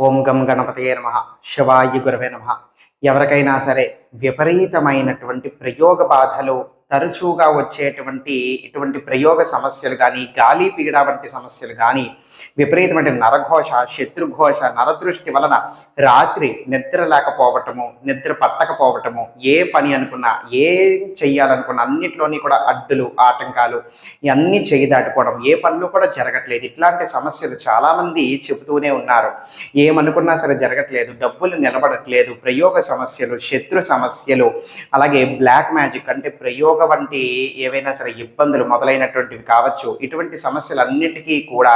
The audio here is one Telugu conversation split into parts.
ఓం గం గణపతయే నమః శివాయ గురవే నమః. ఎవరికైనా సరే విపరీతమైనటువంటి ప్రయోగ బాధలు తరచుగా వచ్చేటువంటి ఇటువంటి ప్రయోగ సమస్యలు కానీ, గాలి పీడ వంటి సమస్యలు కానీ, విపరీతమైన నరఘోష, శత్రుఘోష, నరదృష్టి వలన రాత్రి నిద్ర లేకపోవటము, నిద్ర పట్టకపోవటము, ఏ పని అనుకున్నా, ఏం చెయ్యాలనుకున్నా అన్నిట్లోని కూడా అడ్డులు, ఆటంకాలు ఇవన్నీ చేయి దాటిపోవడం, ఏ పనులు కూడా జరగట్లేదు. ఇట్లాంటి సమస్యలు చాలామంది చెబుతూనే ఉన్నారు. ఏమనుకున్నా సరే జరగట్లేదు, డబ్బులు నిలబడట్లేదు, ప్రయోగ సమస్యలు, శత్రు సమస్యలు, అలాగే బ్లాక్ మ్యాజిక్ అంటే ప్రయోగ వంటి ఏవైనా సరే ఇబ్బందులు మొదలైనటువంటివి కావచ్చు. ఇటువంటి సమస్యలన్నిటికీ కూడా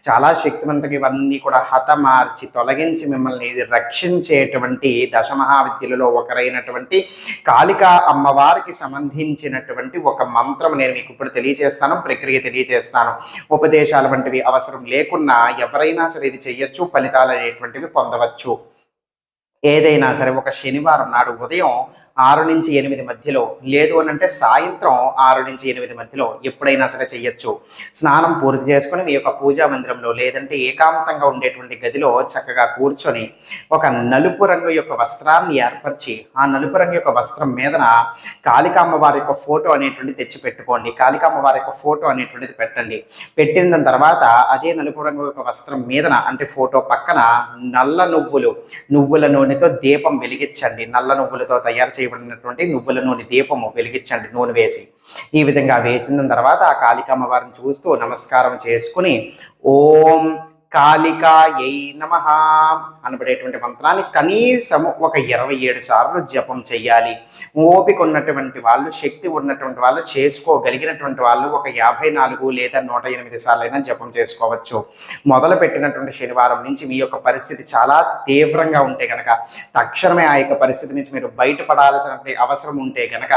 చాలా శక్తివంతంగా ఇవన్నీ కూడా హతమార్చి తొలగించి మిమ్మల్ని రక్షించేటువంటి దశమహావిద్యలలో ఒకరైనటువంటి కాళికా అమ్మవారికి సంబంధించినటువంటి ఒక మంత్రం నేను మీకు ఇప్పుడు తెలియజేస్తాను, ప్రక్రియ తెలియజేస్తాను. ఉపదేశాలు వంటివి అవసరం లేకున్నా ఎవరైనా సరే ఇది చెయ్యొచ్చు, ఫలితాలు అనేటువంటివి పొందవచ్చు. ఏదైనా సరే ఒక శనివారం నాడు ఉదయం 6 నుంచి 8 మధ్యలో, లేదు అని అంటే సాయంత్రం 6 నుంచి 8 మధ్యలో ఎప్పుడైనా సరే చెయ్యొచ్చు. స్నానం పూర్తి చేసుకొని మీ యొక్క పూజా మందిరంలో లేదంటే ఏకాంతంగా ఉండేటువంటి గదిలో చక్కగా కూర్చొని ఒక నలుపు రంగు యొక్క వస్త్రాన్ని ఏర్పరిచి ఆ నలుపు రంగు యొక్క వస్త్రం మీదన కాళికామ్మ వారి యొక్క ఫోటో అనేటువంటిది తెచ్చి పెట్టుకోండి. కాళికామ్మ వారి యొక్క ఫోటో అనేటువంటిది పెట్టండి. పెట్టిన తర్వాత అదే నలుపు రంగు యొక్క వస్త్రం మీదన అంటే ఫోటో పక్కన నల్ల నువ్వుల నూనెతో దీపం వెలిగించండి. నల్ల నువ్వులతో తయారు చేయబడినటువంటి నువ్వుల నూనె దీపము వెలిగించండి, నూనె వేసి. ఈ విధంగా వేసిన తర్వాత ఆ కాళికామ్మ వారిని చూస్తూ నమస్కారం చేసుకుని ఓం కాళికాయై నమః అనబడేటువంటి మంత్రాన్ని కనీసం ఒక 27 సార్లు జపం చేయాలి. ఓపిక ఉన్నటువంటి వాళ్ళు, శక్తి ఉన్నటువంటి వాళ్ళు, చేసుకోగలిగినటువంటి వాళ్ళు ఒక 54 లేదా 108 సార్లైనా జపం చేసుకోవచ్చు. మొదలు పెట్టినటువంటి శనివారం నుంచి మీ యొక్క పరిస్థితి చాలా తీవ్రంగా ఉంటే గనక, తక్షణమే ఆ యొక్క పరిస్థితి నుంచి మీరు బయటపడాల్సినటువంటి అవసరం ఉంటే గనక,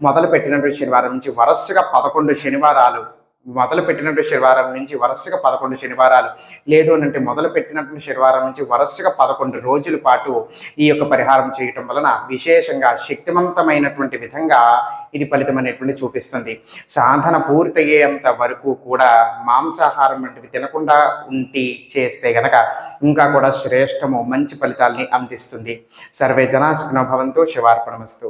మొదలు పెట్టినటువంటి శనివారం నుంచి వరుసగా 11 శనివారాలు, మొదలు పెట్టినటువంటి శనివారం నుంచి వరుసగా 11 శనివారాలు, లేదు అంటే మొదలు పెట్టినటువంటి శనివారం నుంచి వరుసగా 11 రోజుల పాటు ఈ యొక్క పరిహారం చేయటం వలన విశేషంగా శక్తివంతమైనటువంటి విధంగా ఇది ఫలితం అనేటువంటి చూపిస్తుంది. సాధన పూర్తయ్యేంత వరకు కూడా మాంసాహారం వంటివి తినకుండా ఉండి చేస్తే గనక ఇంకా కూడా శ్రేష్టము, మంచి ఫలితాల్ని అందిస్తుంది. సర్వే జనా సుఖినో భవంతు. శివార్పణమస్తు.